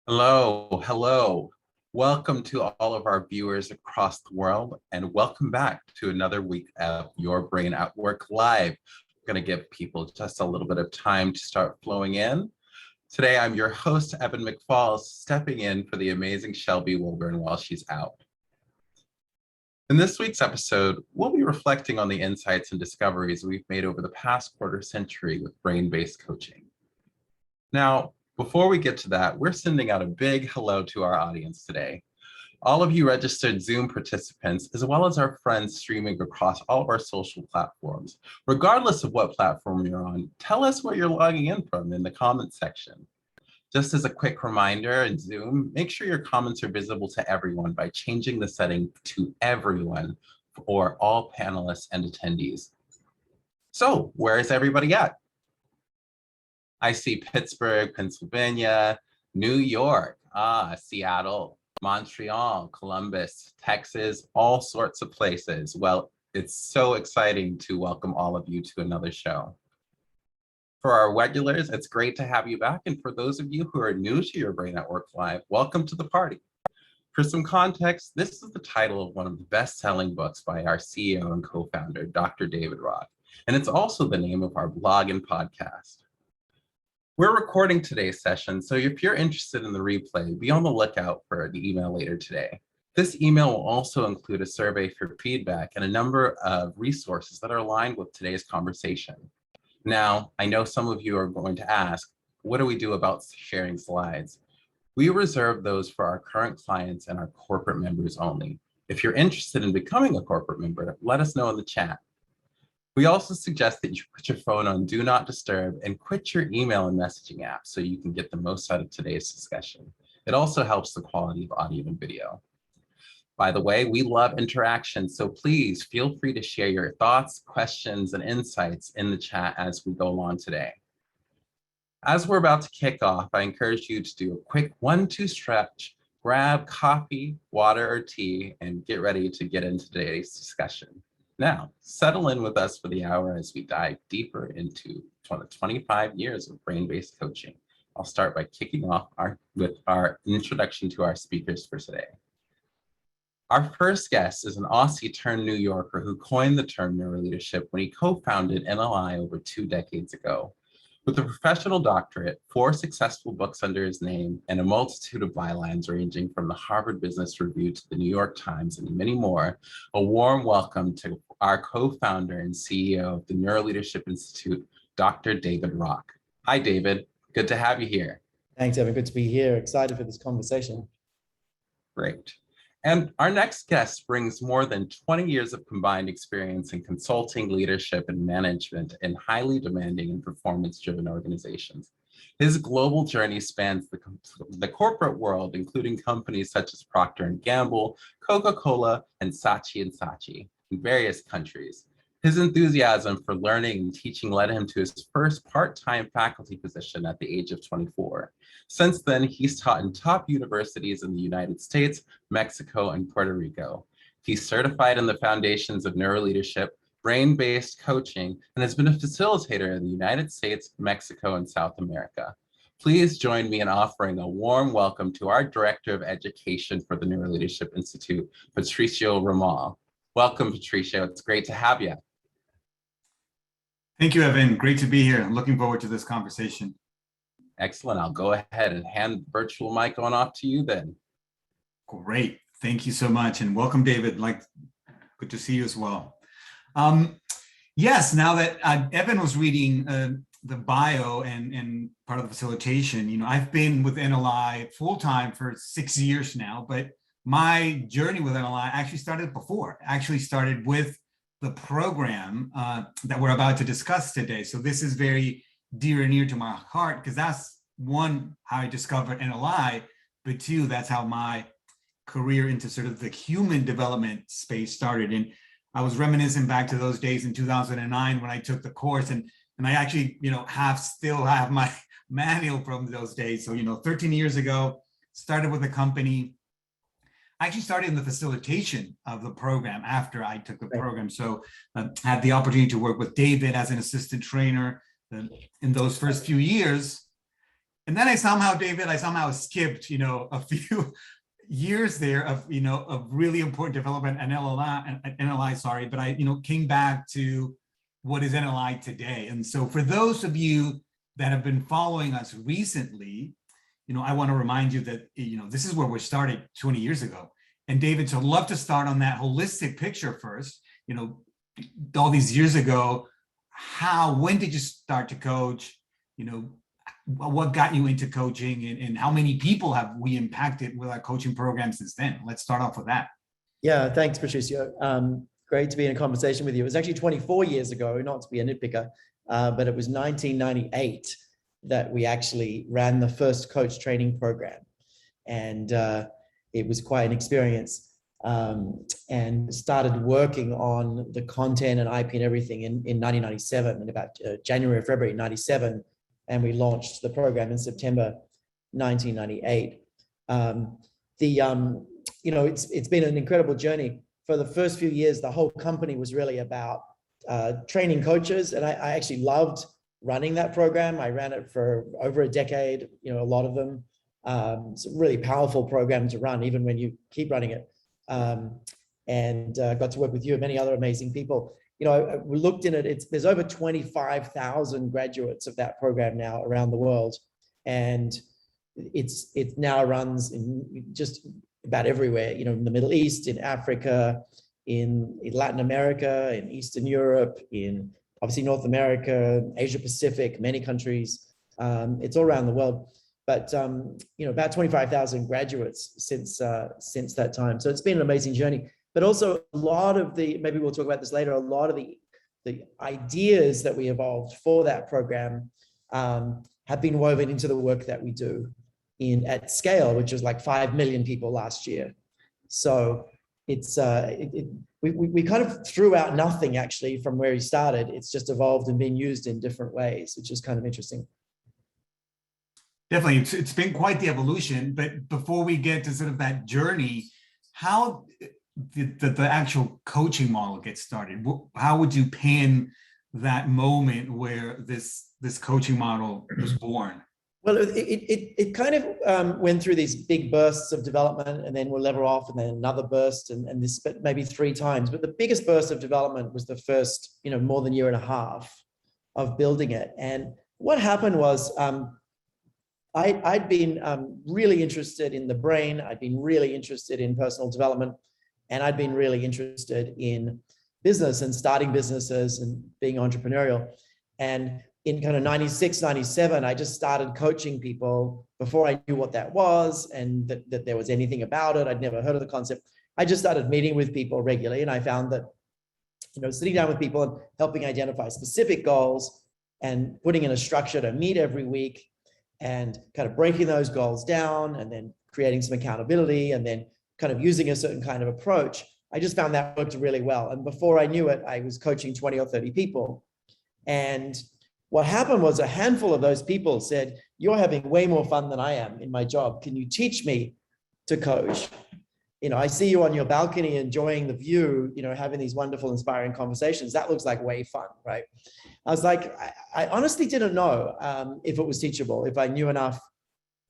Hello. Welcome to all of our viewers across the world, and welcome back to another week of Your Brain at Work Live. I'm going to give people just a little bit of time to start flowing in. Today, I'm your host, Evan McFalls, stepping in for the amazing Shelby Wilburn while she's out. In this week's episode, we'll be reflecting on the insights and discoveries we've made over the past quarter century with brain-based coaching. Now, before we get to that, we're sending out a big hello to our audience today. All of you registered Zoom participants, as well as our friends streaming across all of our social platforms. Regardless of what platform you're on, tell us where you're logging in from in the comments section. Just as a quick reminder in Zoom, make sure your comments are visible to everyone by changing the setting to everyone for all panelists and attendees. So, where is everybody at? I see Pittsburgh, Pennsylvania, New York, Seattle, Montreal, Columbus, Texas, all sorts of places. Well, it's so exciting to welcome all of you to another show. For our regulars, it's great to have you back. And for those of you who are new to Your Brain at Work Live, welcome to the party. For some context, this is the title of one of the best-selling books by our CEO and co-founder, Dr. David Rock. And it's also the name of our blog and podcast. We're recording today's session, so if you're interested in the replay, be on the lookout for the email later today. This email will also include a survey for feedback and a number of resources that are aligned with today's conversation. Now, I know some of you are going to ask, what do we do about sharing slides? We reserve those for our current clients and our corporate members only. If you're interested in becoming a corporate member, let us know in the chat. We also suggest that you put your phone on Do Not Disturb and quit your email and messaging apps so you can get the most out of today's discussion. It also helps the quality of audio and video. By the way, we love interaction, so please feel free to share your thoughts, questions, and insights in the chat as we go along today. As we're about to kick off, I encourage you to do a quick 1-2 stretch, grab coffee, water, or tea, and get ready to get into today's discussion. Now, settle in with us for the hour as we dive deeper into 25 years of brain-based coaching. I'll start by kicking off with our introduction to our speakers for today. Our first guest is an Aussie turned New Yorker who coined the term neuroleadership when he co-founded NLI over 2 decades ago. With a professional doctorate, 4 successful books under his name, and a multitude of bylines ranging from the Harvard Business Review to the New York Times and many more, a warm welcome to our co-founder and CEO of the Neuroleadership Institute, Dr. David Rock. Hi, David. Good to have you here. Thanks, Evan. Good to be here. Excited for this conversation. Great. And our next guest brings more than 20 years of combined experience in consulting, leadership, and management in highly demanding and performance-driven organizations. His global journey spans the corporate world, including companies such as Procter & Gamble, Coca-Cola, and Saatchi & Saatchi in various countries. His enthusiasm for learning and teaching led him to his first part-time faculty position at the age of 24. Since then, he's taught in top universities in the United States, Mexico, and Puerto Rico. He's certified in the foundations of neuroleadership, brain-based coaching, and has been a facilitator in the United States, Mexico, and South America. Please join me in offering a warm welcome to our Director of Education for the Neuroleadership Institute, Patricio Ramal. Welcome, Patricio. It's great to have you. Thank you, Evan. Great to be here. I'm looking forward to this conversation. Excellent. I'll go ahead and hand the virtual mic on off to you then. Great. Thank you so much. And welcome, David. Good to see you as well. Yes, now that Evan was reading the bio and part of the facilitation, I've been with NLI full-time for 6 years now, but my journey with NLI actually started before. Actually started with the program that we're about to discuss today. So this is very dear and near to my heart because that's one, how I discovered NLI, but two, that's how my career into sort of the human development space started. And I was reminiscing back to those days in 2009 when I took the course, and I actually, still have my manual from those days. So, 13 years ago, started with a company. I actually started in the facilitation of the program after I took the program. So had the opportunity to work with David as an assistant trainer in those first few years. And then David, I somehow skipped, a few years there of, of really important development and NLI, sorry, but I, came back to what is NLI today. And so for those of you that have been following us recently, I want to remind you that, this is where we started 20 years ago. And David, so I'd love to start on that holistic picture first, all these years ago, when did you start to coach? What got you into coaching, and how many people have we impacted with our coaching program since then? Let's start off with that. Yeah, thanks, Patricio. Great to be in a conversation with you. It was actually 24 years ago, not to be a nitpicker, but it was 1998 that we actually ran the first coach training program. And it was quite an experience, and started working on the content and IP and everything in 1997, in about January or February 97. And we launched the program in September 1998. It's been an incredible journey. For the first few years, the whole company was really about training coaches, and I actually loved running that program. I ran it for over a decade, a lot of them. It's a really powerful program to run, even when you keep running it. And got to work with you and many other amazing people. We looked in it, there's over 25,000 graduates of that program now around the world. And it now runs in just about everywhere, in the Middle East, in Africa, in Latin America, in Eastern Europe, in obviously North America, Asia Pacific, many countries. It's all around the world. But about 25,000 graduates since that time. So it's been an amazing journey. But also a lot of maybe we'll talk about this later, a lot of the ideas that we evolved for that program have been woven into the work that we do at scale, which was like 5 million people last year. So it's we kind of threw out nothing actually from where we started. It's just evolved and been used in different ways, which is kind of interesting. Definitely, it's been quite the evolution. But before we get to sort of that journey, how did the actual coaching model get started? How would you pin that moment where this coaching model was born? Well, it kind of went through these big bursts of development, and then we'll level off, and then another burst, and this maybe 3 times. But the biggest burst of development was the first, more than 1.5 years of building it. And what happened was, I'd been really interested in the brain. I'd been really interested in personal development, and I'd been really interested in business and starting businesses and being entrepreneurial. And in kind of 96, 97, I just started coaching people before I knew what that was and that there was anything about it. I'd never heard of the concept. I just started meeting with people regularly, and I found that, sitting down with people and helping identify specific goals and putting in a structure to meet every week and kind of breaking those goals down and then creating some accountability and then kind of using a certain kind of approach. I just found that worked really well. And before I knew it, I was coaching 20 or 30 people. And what happened was a handful of those people said, "You're having way more fun than I am in my job. Can you teach me to coach? I see you on your balcony enjoying the view, having these wonderful, inspiring conversations. That looks like way fun, right?" I was like, I honestly didn't know if it was teachable, if I knew enough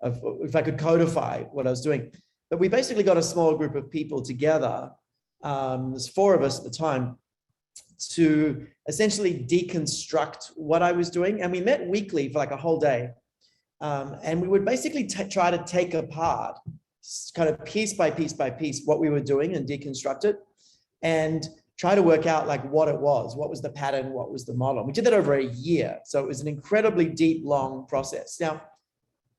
if I could codify what I was doing. But we basically got a small group of people together. There's 4 of us at the time, to essentially deconstruct what I was doing. And we met weekly for like a whole day. And we would basically try to take apart kind of piece by piece by piece what we were doing and deconstruct it and try to work out like what it was, what was the pattern, what was the model. We did that over a year. So it was an incredibly deep, long process. Now,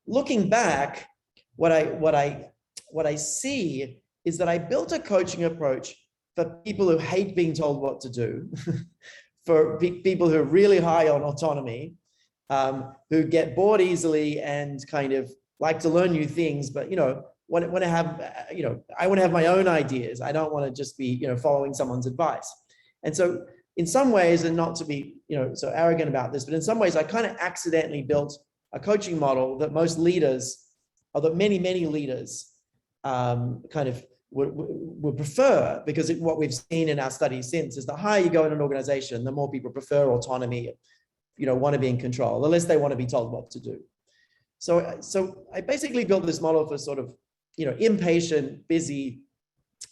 looking back, what I see is that I built a coaching approach for people who hate being told what to do, for people who are really high on autonomy, who get bored easily and kind of like to learn new things, but want to have, I want to have my own ideas. I don't want to just be, following someone's advice. And so in some ways, and not to be, so arrogant about this, but in some ways I kind of accidentally built a coaching model that most leaders, or that many leaders kind of would prefer, because what we've seen in our studies since is the higher you go in an organization, the more people prefer autonomy, want to be in control, the less they want to be told what to do. So I basically built this model for sort of, impatient, busy,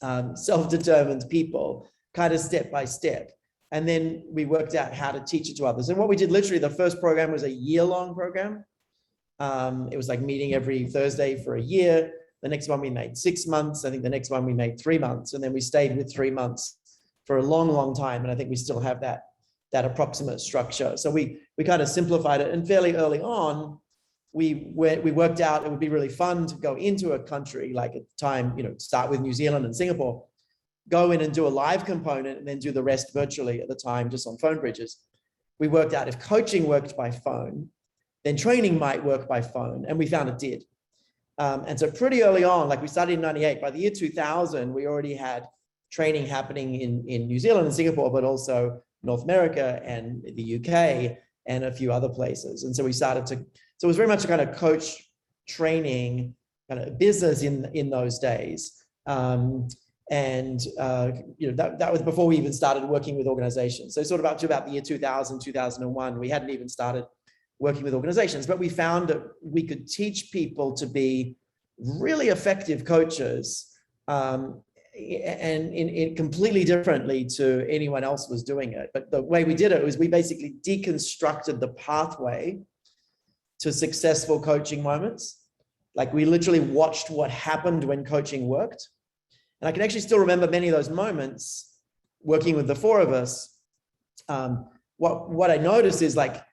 self-determined people, kind of step by step. And then we worked out how to teach it to others. And what we did, literally, the first program was a year-long program. It was like meeting every Thursday for a year. The next one we made 6 months. I think the next one we made 3 months. And then we stayed with 3 months for a long, long time. And I think we still have that approximate structure. So we kind of simplified it. And fairly early on, we worked out it would be really fun to go into a country, like at the time, start with New Zealand and Singapore, go in and do a live component and then do the rest virtually at the time, just on phone bridges. We worked out if coaching worked by phone, then training might work by phone. And we found it did. And so pretty early on, like we started in 98, by the year 2000, we already had training happening in New Zealand and Singapore, but also North America and the UK and a few other places. And so we started to, so it was very much a kind of coach training kind of business in those days. That was before we even started working with organizations. So sort of up to about the year 2000, 2001, we hadn't even started working with organizations, but we found that we could teach people to be really effective coaches, and in completely differently to anyone else was doing it. But the way we did it was we basically deconstructed the pathway to successful coaching moments. Like we literally watched what happened when coaching worked. And I can actually still remember many of those moments working with the four of us. What I noticed is, like,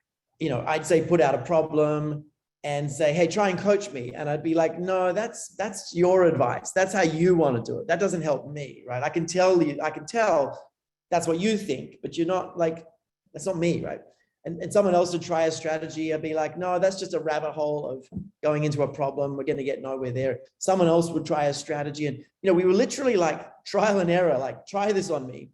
I'd say put out a problem and say, hey, try and coach me. And I'd be like, no, that's your advice. That's how you want to do it. That doesn't help me, right? I can tell that's what you think, but you're not like, that's not me, right? And someone else would try a strategy. I'd be like, no, that's just a rabbit hole of going into a problem. We're going to get nowhere there. Someone else would try a strategy. And, we were literally like trial and error, like try this on me.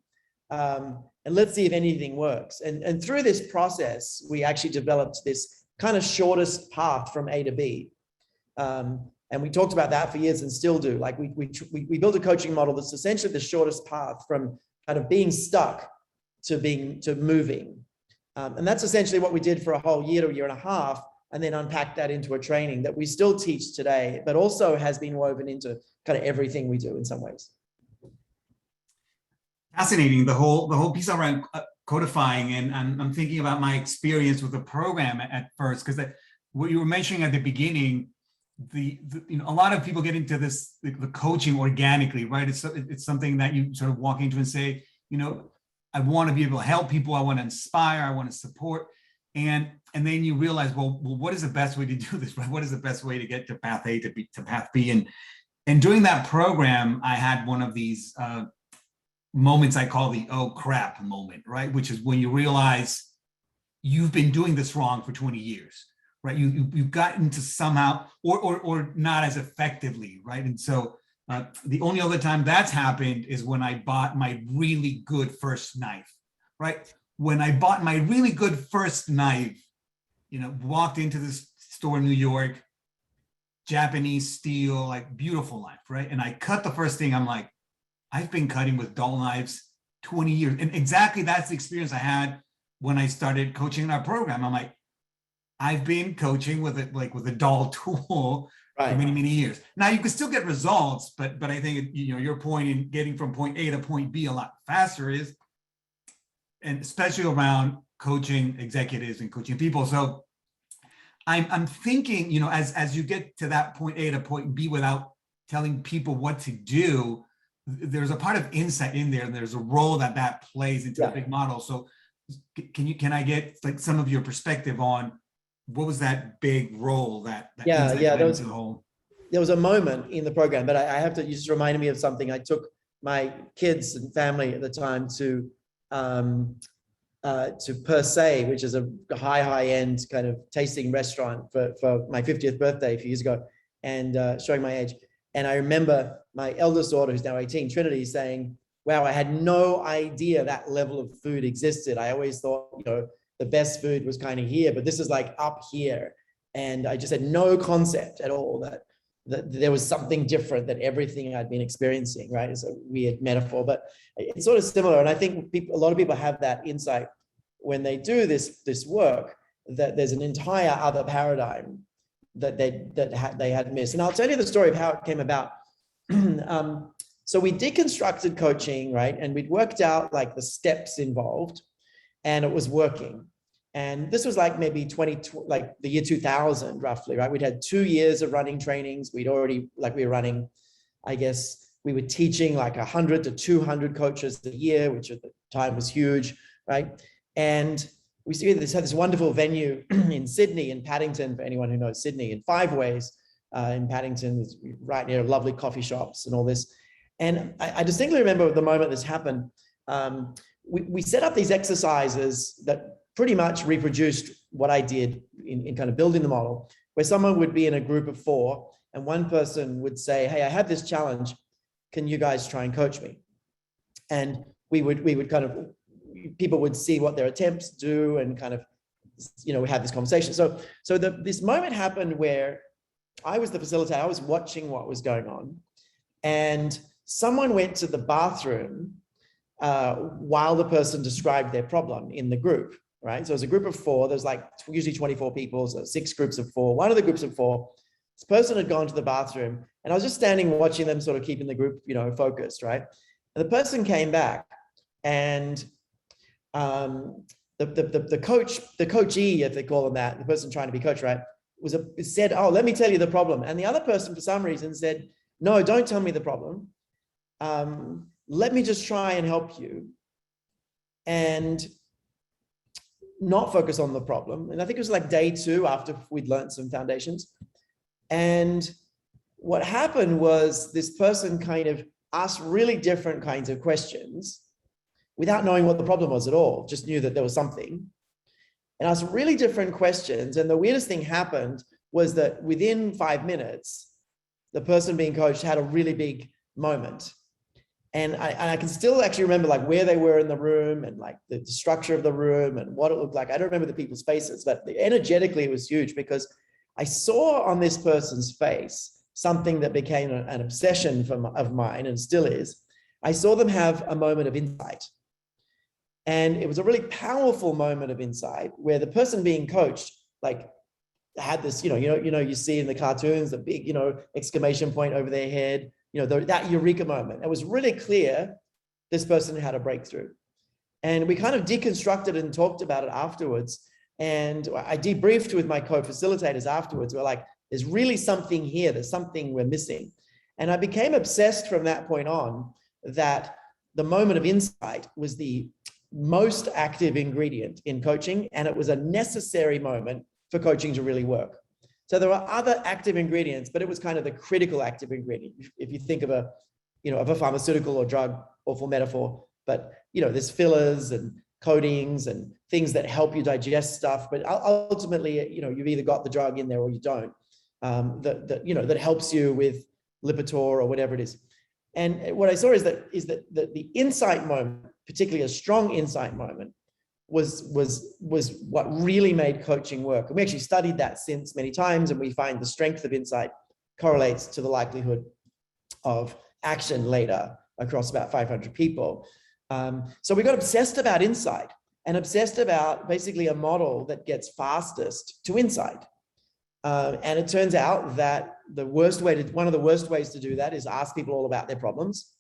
And let's see if anything works. And through this process, we actually developed this kind of shortest path from A to B. And we talked about that for years and still do. Like we built a coaching model that's essentially the shortest path from kind of being stuck to moving. And that's essentially what we did for a whole year to a year and a half, and then unpack that into a training that we still teach today, but also has been woven into kind of everything we do in some ways. Fascinating, the whole piece around codifying, and I'm thinking about my experience with the program at first, because what you were mentioning at the beginning, a lot of people get into this the coaching organically, right? It's something that you sort of walk into and say, I want to be able to help people. I want to inspire. I want to support. And then you realize, well, what is the best way to do this? Right? What is the best way to get to path A to path B? And during that program, I had one of these moments I call the oh crap moment, right? Which is when you realize you've been doing this wrong for 20 years, right? You've gotten to somehow or not as effectively, right? And so the only other time that's happened is when I bought my really good first knife, right? When I bought my really good first knife, walked into this store in New York, Japanese steel, like beautiful knife, right? And I cut the first thing. I'm like, I've been cutting with dull knives 20 years. And exactly that's the experience I had when I started coaching in our program. I'm like, I've been coaching with a dull tool for many, many years. Now you can still get results, but I think, your point in getting from point A to point B a lot faster is, and especially around coaching executives and coaching people. So I'm thinking, as you get to that point A to point B without telling people what to do, there's a part of insight in there, and there's a role that plays into a big model. So can I get like some of your perspective on what was that big role that there was a moment in the program, but I have to, you just reminded me of something. I took my kids and family at the time to Per Se, which is a high-end kind of tasting restaurant for my 50th birthday a few years ago, and showing my age. And I remember my eldest daughter, who's now 18, Trinity, saying, wow, I had no idea that level of food existed. I always thought, the best food was kind of here, but this is like up here. And I just had no concept at all that there was something different than everything I'd been experiencing, right? It's a weird metaphor, but it's sort of similar. And I think a lot of people have that insight when they do this work, that there's an entire other paradigm that they had missed. And I'll tell you the story of how it came about. So we deconstructed coaching, right? And we'd worked out like the steps involved, and it was working. And this was like maybe like the year 2000, roughly, right? We'd had 2 years of running trainings. We were running, I guess, we were teaching like 100 to 200 coaches a year, which at the time was huge, right? And we had this wonderful venue in Sydney, in Paddington, for anyone who knows Sydney, in 5 Ways in Paddington, right near lovely coffee shops and all this. And I distinctly remember the moment this happened. We set up these exercises that pretty much reproduced what I did in kind of building the model, where someone would be in a group of 4 and one person would say, hey, I have this challenge. Can you guys try and coach me? And we would kind of, people would see what their attempts do and kind of, we had this conversation. So this moment happened where I was the facilitator. I was watching what was going on, and someone went to the bathroom while the person described their problem in the group, right? So it was a group of 4. There's like usually 24 people, so 6 groups of 4. One of the groups of 4, this person had gone to the bathroom, and I was just standing watching them, sort of keeping the group, focused, right? And the person came back, and the coachee, if they call them that, the person trying to be coached, right, said, oh, let me tell you the problem. And the other person, for some reason, said, no, don't tell me the problem. Let me just try and help you and not focus on the problem. And I think it was like day 2 after we'd learned some foundations. And what happened was this person kind of asked really different kinds of questions without knowing what the problem was at all, just knew that there was something, and asked really different questions. And the weirdest thing happened was that within 5 minutes, the person being coached had a really big moment. And I can still actually remember like where they were in the room and like the structure of the room and what it looked like. I don't remember the people's faces, but energetically it was huge, because I saw on this person's face something that became an obsession of mine, and still is. I saw them have a moment of insight. And it was a really powerful moment of insight where the person being coached, like, had this, you see in the cartoons, the big, exclamation point over their head, that eureka moment. It was really clear this person had a breakthrough. And we kind of deconstructed and talked about it afterwards. And I debriefed with my co-facilitators afterwards. We're like, there's really something here. There's something we're missing. And I became obsessed from that point on that the moment of insight was the most active ingredient in coaching, and it was a necessary moment for coaching to really work. So there were other active ingredients, but it was kind of the critical active ingredient. If you think of a pharmaceutical or drug, awful metaphor, but there's fillers and coatings and things that help you digest stuff, but ultimately, you've either got the drug in there or you don't. That helps you with Lipitor or whatever it is. And what I saw is that the insight moment, particularly a strong insight moment, was what really made coaching work. And we actually studied that since many times, and we find the strength of insight correlates to the likelihood of action later across about 500 people. So we got obsessed about insight and obsessed about basically a model that gets fastest to insight. And it turns out that one of the worst ways to do that is ask people all about their problems,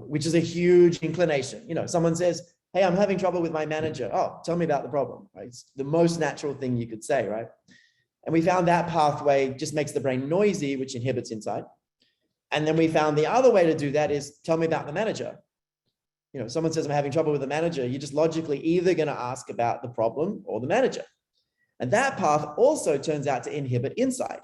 which is a huge inclination. Someone says, hey, I'm having trouble with my manager. Oh, tell me about the problem, right? It's the most natural thing you could say, right? And we found that pathway just makes the brain noisy, which inhibits insight. And then we found the other way to do that is tell me about the manager. Someone says I'm having trouble with the manager, you're just logically either going to ask about the problem or the manager. And that path also turns out to inhibit insight,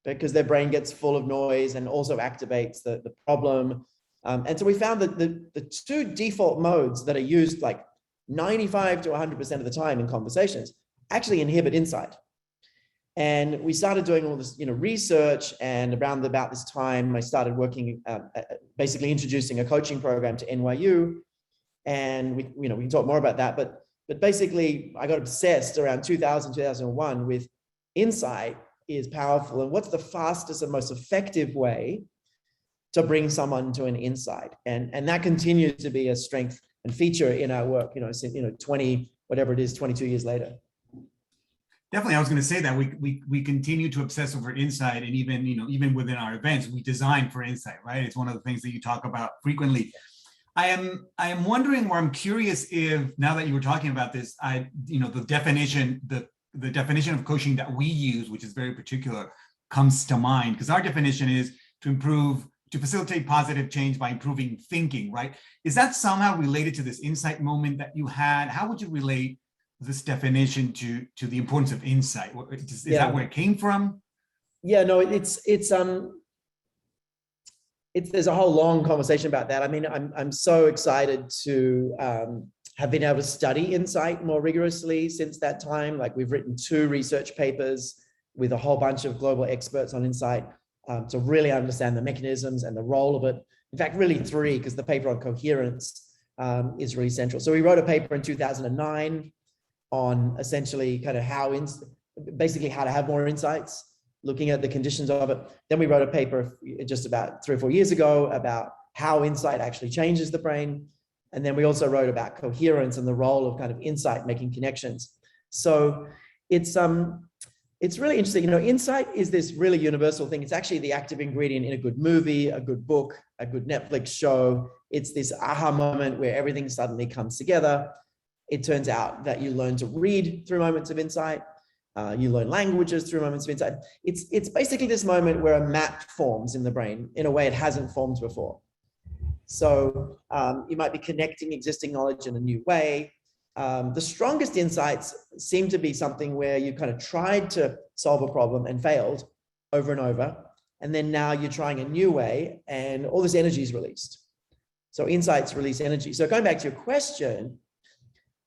because their brain gets full of noise and also activates the problem. And so we found that the 2 default modes that are used like 95 to 100% of the time in conversations actually inhibit insight. And we started doing all this, research, and around about this time, I started working, basically introducing a coaching program to NYU. And we can talk more about that, but basically I got obsessed around 2000, 2001 with insight is powerful. And what's the fastest and most effective way to bring someone to an insight? And that continues to be a strength and feature in our work, since, 22 years later. Definitely, I was going to say that we continue to obsess over insight, and even within our events, we design for insight, right? It's one of the things that you talk about frequently. I am wondering, or I'm curious if, now that you were talking about this, the definition of coaching that we use, which is very particular, comes to mind, because our definition is to facilitate positive change by improving thinking, right? Is that somehow related to this insight moment that you had? How would you relate this definition to the importance of insight? Is that where it came from? Yeah, no, there's a whole long conversation about that. I mean, I'm so excited to have been able to study insight more rigorously since that time. Like, we've written 2 research papers with a whole bunch of global experts on insight to really understand the mechanisms and the role of it. In fact, really 3, because the paper on coherence is really central. So we wrote a paper in 2009 on essentially kind of basically how to have more insights, looking at the conditions of it. Then we wrote a paper just about 3 or 4 years ago about how insight actually changes the brain. And then we also wrote about coherence and the role of kind of insight making connections. So it's really interesting. Insight is this really universal thing. It's actually the active ingredient in a good movie, a good book, a good Netflix show. It's this aha moment where everything suddenly comes together. It turns out that you learn to read through moments of insight. You learn languages through moments of insight. It's basically this moment where a map forms in the brain in a way it hasn't formed before. So you might be connecting existing knowledge in a new way. The strongest insights seem to be something where you kind of tried to solve a problem and failed over and over. And then now you're trying a new way and all this energy is released. So insights release energy. So going back to your question,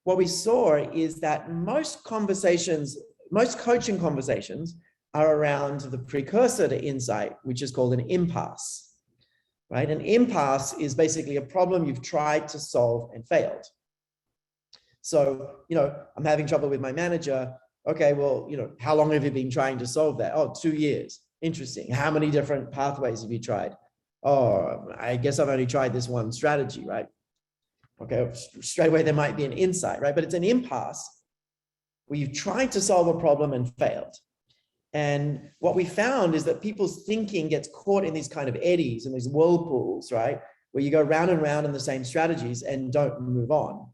what we saw is that most coaching conversations are around the precursor to insight, which is called an impasse, right? An impasse is basically a problem you've tried to solve and failed. So, I'm having trouble with my manager. Okay, well, how long have you been trying to solve that? Oh, 2 years. Interesting. How many different pathways have you tried? Oh, I guess I've only tried this one strategy, right? Okay, straight away there might be an insight, right? But it's an impasse where you've tried to solve a problem and failed. And what we found is that people's thinking gets caught in these kind of eddies and these whirlpools, right? Where you go round and round in the same strategies and don't move on.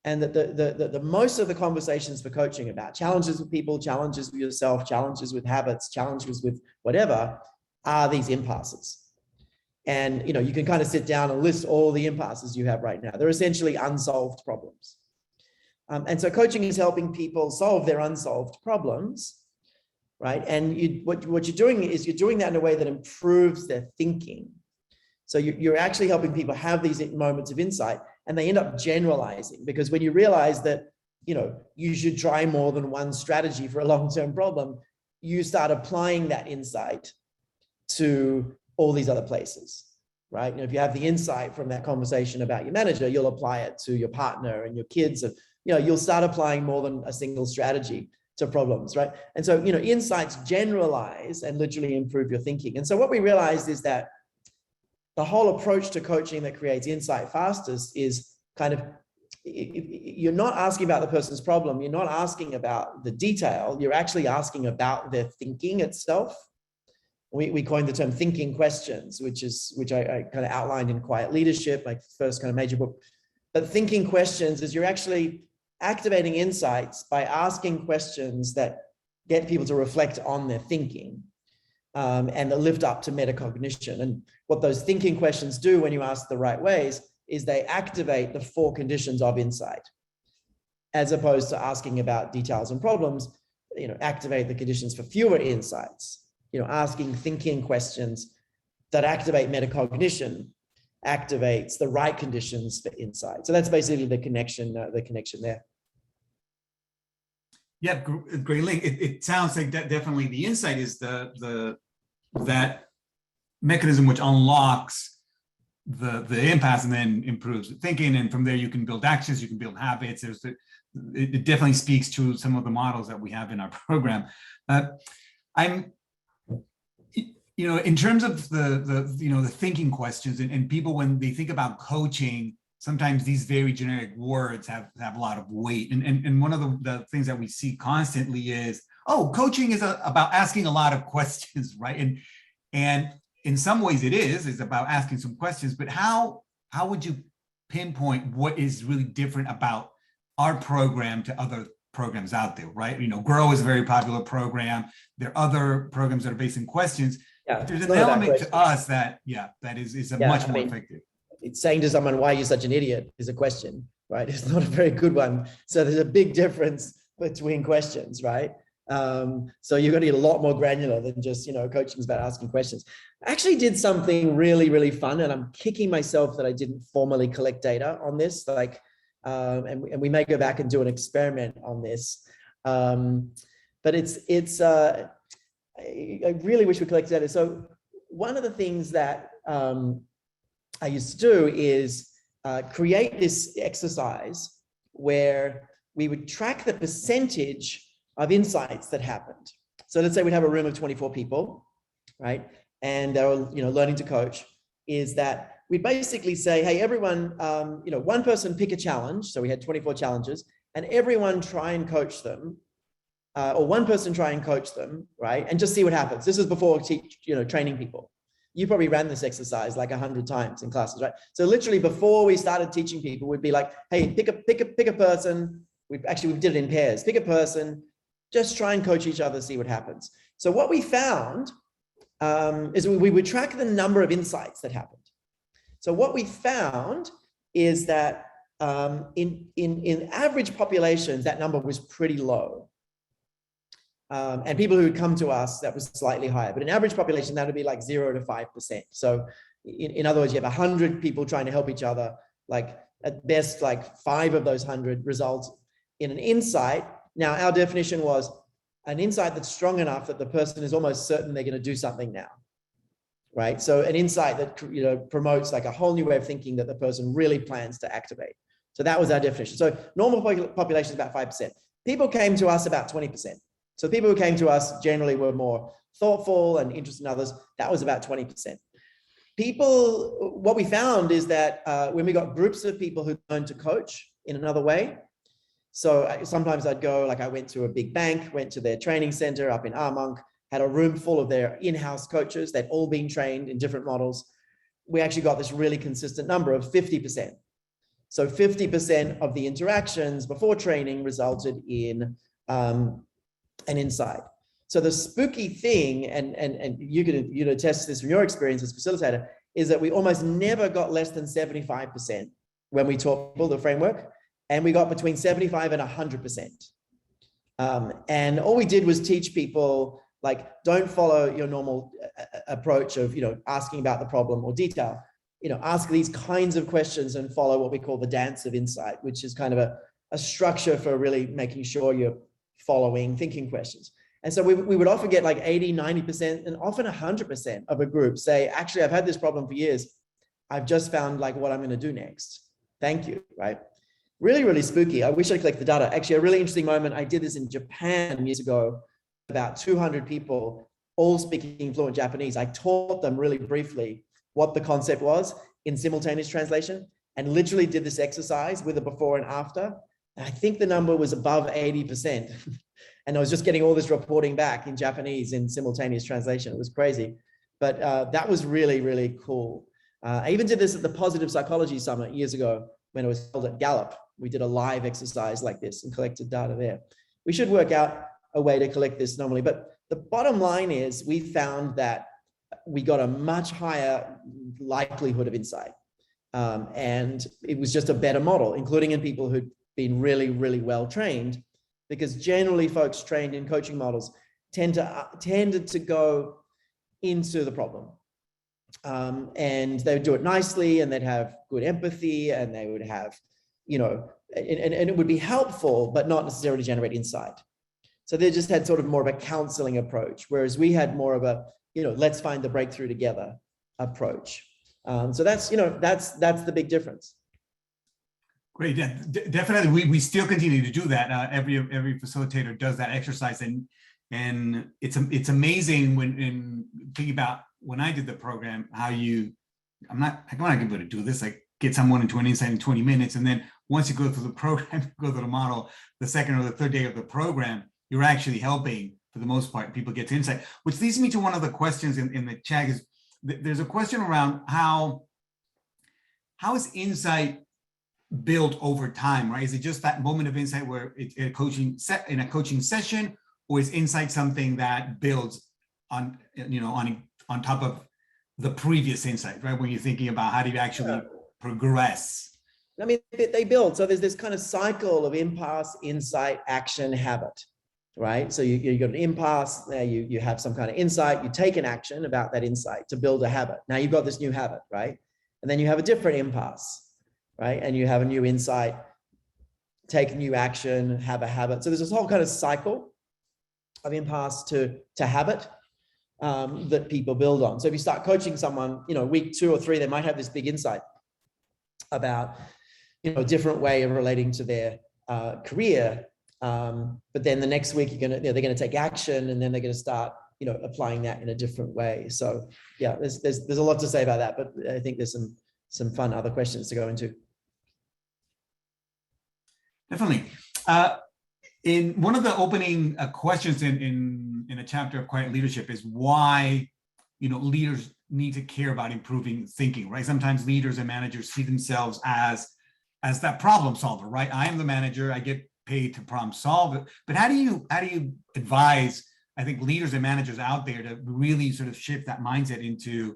And that the most of the conversations for coaching about challenges with people, challenges with yourself, challenges with habits, challenges with whatever, are these impasses. And you can kind of sit down and list all the impasses you have right now. They're essentially unsolved problems. And so coaching is helping people solve their unsolved problems, right? And what you're doing is you're doing that in a way that improves their thinking. So you're actually helping people have these moments of insight, and they end up generalizing, because when you realize that you should try more than one strategy for a long-term problem, you start applying that insight to all these other places, right? If you have the insight from that conversation about your manager, you'll apply it to your partner and your kids, and you'll start applying more than a single strategy to problems, right? And so insights generalize and literally improve your thinking. And so what we realized is that the whole approach to coaching that creates insight fastest is kind of, you're not asking about the person's problem, you're not asking about the detail, you're actually asking about their thinking itself. We coined the term thinking questions, which I kind of outlined in Quiet Leadership, my first kind of major book. But thinking questions is you're actually activating insights by asking questions that get people to reflect on their thinking and that lift up to metacognition. And what those thinking questions do when you ask the right ways is they activate the 4 conditions of insight, as opposed to asking about details and problems, activate the conditions for fewer insights. Asking thinking questions that activate metacognition activates the right conditions for insight. So that's basically the connection there. Yeah, great link. It sounds like that definitely the insight is that mechanism which unlocks the impasse and then improves thinking, and from there you can build actions, you can build habits. It definitely speaks to some of the models that we have in our program. In terms of the thinking questions, and people, when they think about coaching, sometimes these very generic words have a lot of weight. And one of the things that we see constantly is, oh, coaching is about asking a lot of questions, right? And in some ways it is, it's about asking some questions, but how would you pinpoint what is really different about our program to other programs out there, right? You know, Grow is a very popular program. There are other programs that are based in questions. Yeah, There's an element to us that is a much more effective. It's saying to someone, why are you such an idiot, is a question, right? It's not a very good one. So there's a big difference between questions, right? So you're going to get a lot more granular than just, you know, coaching is about asking questions. I actually did something really, really fun, and I'm kicking myself that I didn't formally collect data on this. Like, and we may go back and do an experiment on this. But I really wish we collected data. So one of the things that I used to do is create this exercise where we would track the percentage of insights that happened. So let's say we'd have a room of 24 people, right? And they were, you know, learning to coach. Is that we'd basically say, hey, everyone, you know, one person pick a challenge. So we had 24 challenges, and everyone try and coach them, or one person try and coach them, right? And just see what happens. This is before training people. You probably ran this exercise like 100 times in classes, right? So literally before we started teaching people, we'd be like, hey, pick a person. We did it in pairs. Pick a person, just try and coach each other, see what happens. So what we found is we would track the number of insights that happened. So what we found is that in average populations, that number was pretty low. And people who would come to us, that was slightly higher. But in average population, that would be like 0 to 5%. So in other words, you have 100 people trying to help each other. Like at best, like 5 of those 100 result in an insight. Now, our definition was an insight that's strong enough that the person is almost certain they're going to do something now, right? So an insight that, you know, promotes like a whole new way of thinking that the person really plans to activate. So that was our definition. So normal population is about 5%. People came to us about 20%. So people who came to us generally were more thoughtful and interested in others. That was about 20%. What we found is that when we got groups of people who learned to coach in another way, so sometimes I'd go, like I went to a big bank, went to their training center up in Armonk, had a room full of their in-house coaches. They'd all been trained in different models. We actually got this really consistent number of 50%. So 50% of the interactions before training resulted in an insight. So the spooky thing, and you could attest to this from your experience as facilitator, is that we almost never got less than 75% when we taught people the framework, and we got between 75 and 100%. And all we did was teach people, like, don't follow your normal approach of, you know, asking about the problem or detail. You know, ask these kinds of questions and follow what we call the dance of insight, which is kind of a structure for really making sure you're following thinking questions. And so we would often get like 80, 90%, and often 100% of a group say, actually, I've had this problem for years. I've just found like what I'm going to do next. Thank you, right? Really, really spooky. I wish I collected the data. Actually, a really interesting moment. I did this in Japan years ago, about 200 people, all speaking fluent Japanese. I taught them really briefly what the concept was in simultaneous translation, and literally did this exercise with a before and after. And I think the number was above 80%. And I was just getting all this reporting back in Japanese in simultaneous translation. It was crazy. But that was really, really cool. I even did this at the Positive Psychology Summit years ago when it was held at Gallup. We did a live exercise like this and collected data there. We should work out a way to collect this normally. But the bottom line is we found that we got a much higher likelihood of insight. And it was just a better model, including in people who'd been really, really well trained, because generally folks trained in coaching models tended to go into the problem. And they would do it nicely, and they'd have good empathy, and they would have, you know, and it would be helpful, but not necessarily generate insight. So they just had sort of more of a counseling approach, whereas we had more of a, you know, let's find the breakthrough together approach. So that's, you know, that's the big difference. Great, yeah, definitely. We still continue to do that. Every facilitator does that exercise, and it's amazing when thinking about when I did the program, how I'm not able to do this, like get someone into an insight in 20 minutes, and then once you go through the program, go through the model, the second or the third day of the program, you're actually helping, for the most part, people get to insight. Which leads me to one of the questions in the chat is, there's a question around how is insight built over time, right? Is it just that moment of insight where it's in a coaching session, or is insight something that builds on top of the previous insight, right? When you're thinking about how do you actually progress? I mean, they build. So there's this kind of cycle of impasse, insight, action, habit, right? So you got an impasse, there you have some kind of insight, you take an action about that insight to build a habit. Now you've got this new habit, right? And then you have a different impasse, right? And you have a new insight, take new action, have a habit. So there's this whole kind of cycle of impasse to habit that people build on. So if you start coaching someone, week 2 or 3, they might have this big insight about, a different way of relating to their career. But then the next week they're going to take action, and then they're going to start, applying that in a different way. So yeah, there's a lot to say about that, but I think there's some fun other questions to go into. Definitely. In one of the opening questions in a chapter of Quiet Leadership is why, leaders need to care about improving thinking, right? Sometimes leaders and managers see themselves as that problem solver, right? I am the manager, I get paid to problem solve it. But how do you advise, I think, leaders and managers out there to really sort of shift that mindset into,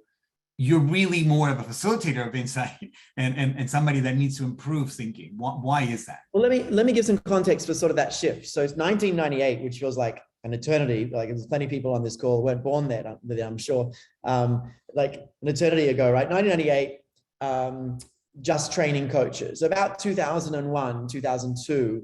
you're really more of a facilitator of insight and somebody that needs to improve thinking? Why is that? Well, let me give some context for sort of that shift. So it's 1998, which feels like an eternity. Like, there's plenty of people on this call weren't born then, I'm sure. Like an eternity ago, right? 1998, just training coaches. About 2001, 2002,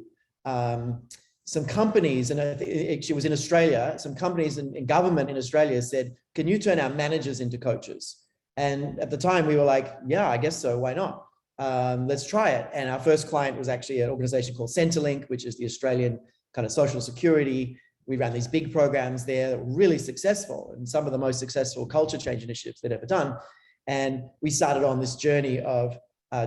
some companies, and it was in Australia, some companies in government in Australia said, can you turn our managers into coaches? And at the time we were like, yeah, I guess so, why not? Let's try it. And our first client was actually an organization called Centrelink, which is the Australian kind of social security. We ran these big programs there that were really successful, and some of the most successful culture change initiatives they'd ever done. And we started on this journey of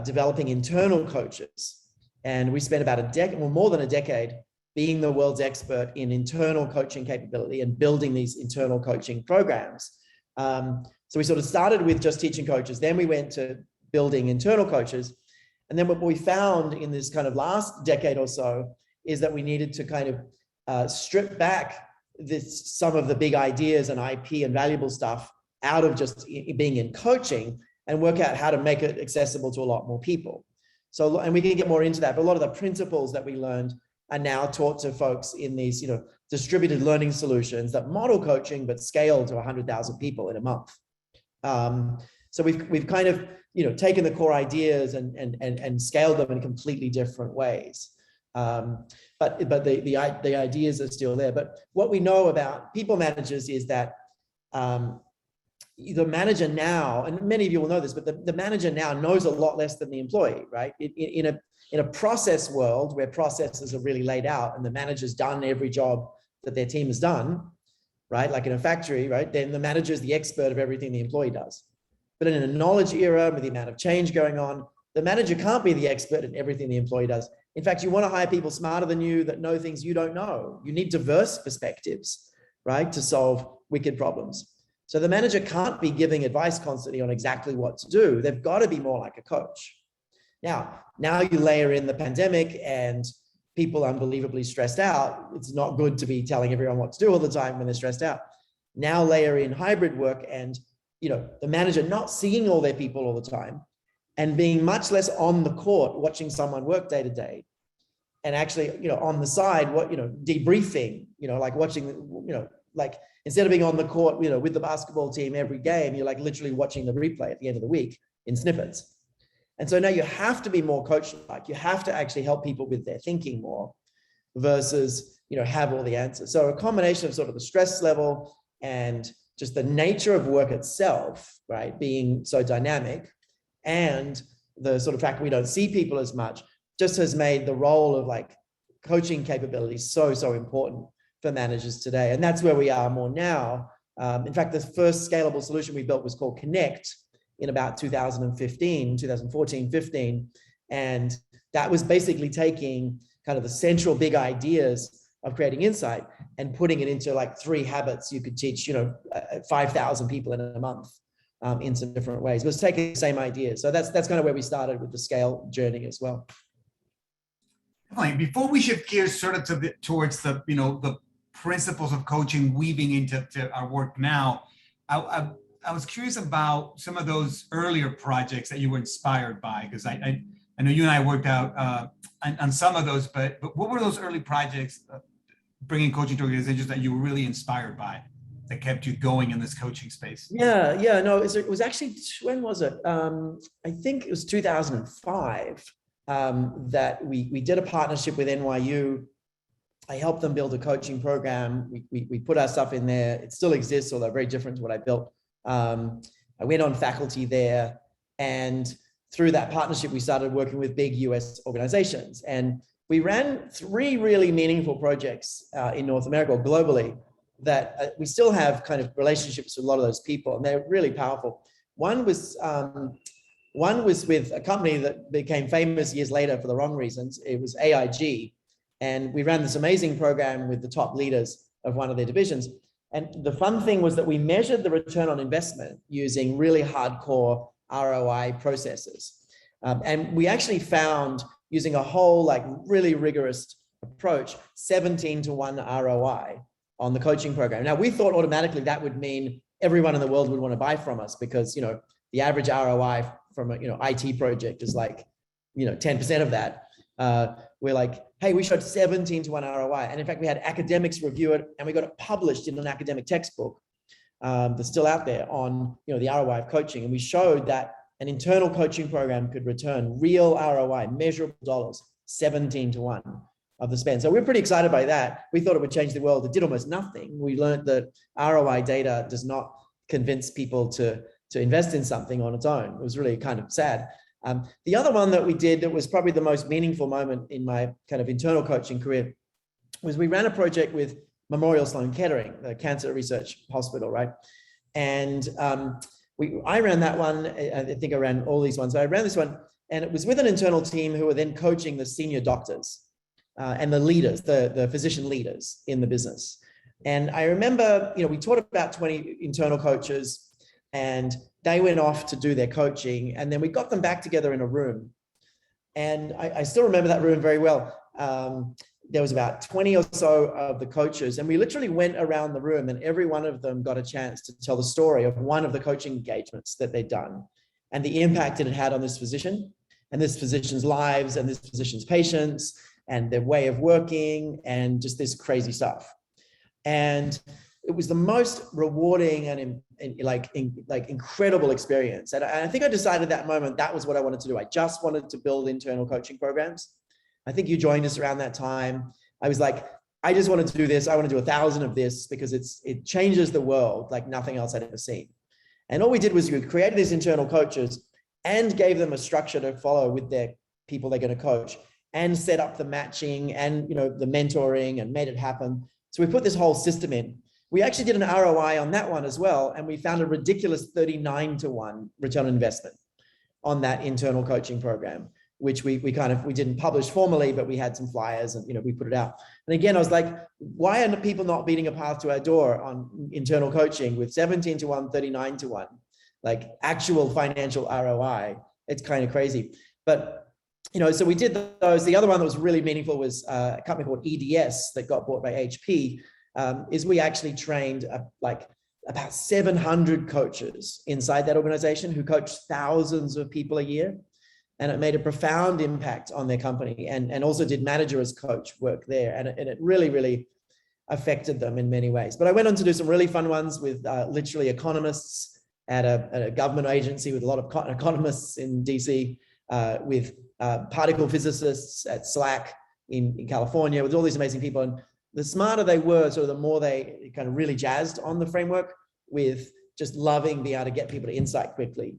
developing internal coaches. And we spent about a decade, well, more than a decade, being the world's expert in internal coaching capability and building these internal coaching programs. So we sort of started with just teaching coaches. Then we went to building internal coaches. And then what we found in this kind of last decade or so is that we needed to kind of strip back some of the big ideas and IP and valuable stuff out of just being in coaching, and work out how to make it accessible to a lot more people. So, and we can get more into that, but a lot of the principles that we learned are now taught to folks in these, distributed learning solutions that model coaching, but scale to 100,000 people in a month. So we've kind of, taken the core ideas and scaled them in completely different ways. But the ideas are still there. But what we know about people managers is that the manager now, and many of you will know this, but the manager now knows a lot less than the employee, right? In a process world where processes are really laid out and the manager's done every job that their team has done, right? Like in a factory, right? Then the manager is the expert of everything the employee does. But in a knowledge era with the amount of change going on, the manager can't be the expert in everything the employee does. In fact, you want to hire people smarter than you that know things you don't know. You need diverse perspectives, right? To solve wicked problems. So the manager can't be giving advice constantly on exactly what to do. They've got to be more like a coach. Now you layer in the pandemic and people unbelievably stressed out. It's not good to be telling everyone what to do all the time when they're stressed out. Now layer in hybrid work and, the manager not seeing all their people all the time and being much less on the court, watching someone work day to day, and actually, on the side, debriefing, like watching, like instead of being on the court, with the basketball team every game, you're like literally watching the replay at the end of the week in snippets. And so now you have to be more coach-like. You have to actually help people with their thinking more versus, have all the answers. So a combination of sort of the stress level and just the nature of work itself, right, being so dynamic, and the sort of fact we don't see people as much, just has made the role of like coaching capabilities so important for managers today. And that's where we are more now. In fact, the first scalable solution we built was called Connect in about 2014, 15. And that was basically taking kind of the central big ideas of creating insight and putting it into like 3 habits you could teach, 5,000 people in a month in some different ways. It was taking the same idea. So that's kind of where we started with the scale journey as well. Before we shift gears sort of towards the principles of coaching weaving into our work now, I was curious about some of those earlier projects that you were inspired by, because I know you and I worked out on some of those, but what were those early projects bringing coaching to organizations that you were really inspired by, that kept you going in this coaching space? No, it was actually, when was it? I think it was 2005 that we did a partnership with NYU. I helped them build a coaching program. We put our stuff in there. It still exists, although very different to what I built. I went on faculty there, and through that partnership, we started working with big US organizations. And we ran 3 really meaningful projects in North America or globally that we still have kind of relationships with a lot of those people, and they're really powerful. One was with a company that became famous years later for the wrong reasons. It was AIG. And we ran this amazing program with the top leaders of one of their divisions. And the fun thing was that we measured the return on investment using really hardcore ROI processes. And we actually found, using a whole like really rigorous approach, 17-to-1 ROI on the coaching program. Now, we thought automatically that would mean everyone in the world would want to buy from us, because, the average ROI from a, IT project is like, 10% of that. We're like, hey, we showed 17-to-1 ROI. And in fact, we had academics review it, and we got it published in an academic textbook that's still out there on, the ROI of coaching. And we showed that an internal coaching program could return real ROI, measurable dollars, 17-to-1 of the spend. So we're pretty excited by that. We thought it would change the world. It did almost nothing. We learned that ROI data does not convince people to invest in something on its own. It was really kind of sad. The other one that we did that was probably the most meaningful moment in my kind of internal coaching career was we ran a project with Memorial Sloan Kettering, the cancer research hospital, right? And I ran that one. I think I ran all these ones. So I ran this one, and it was with an internal team who were then coaching the senior doctors and the leaders, the physician leaders in the business. And I remember, we taught about 20 internal coaches, and they went off to do their coaching, and then we got them back together in a room. And I still remember that room very well. There was about 20 or so of the coaches, and we literally went around the room, and every one of them got a chance to tell the story of one of the coaching engagements that they'd done and the impact it had on this physician and this physician's lives and this physician's patients and their way of working and just this crazy stuff. And it was the most rewarding and incredible experience. And I think I decided that moment, that was what I wanted to do. I just wanted to build internal coaching programs. I think you joined us around that time. I was like, I just wanted to do this. I want to do 1,000 of this because it changes the world like nothing else I'd ever seen. And all we did was we created these internal coaches and gave them a structure to follow with their people they're going to coach, and set up the matching and the mentoring and made it happen. So we put this whole system in. We actually did an ROI on that one as well, and we found a ridiculous 39-to-1 return on investment on that internal coaching program, which we didn't publish formally, but we had some flyers and we put it out. And again, I was like, why are people not beating a path to our door on internal coaching with 17-to-1, 39-to-1, like actual financial ROI? It's kind of crazy. But so we did those. The other one that was really meaningful was a company called EDS that got bought by HP. Is we actually trained about 700 coaches inside that organization who coach thousands of people a year. And it made a profound impact on their company, and also did manager as coach work there. And it really, really affected them in many ways. But I went on to do some really fun ones with literally economists at a government agency with a lot of economists in DC, with particle physicists at Slack in California, with all these amazing people. And the smarter they were, sort of the more they kind of really jazzed on the framework, with just loving being able to get people to insight quickly.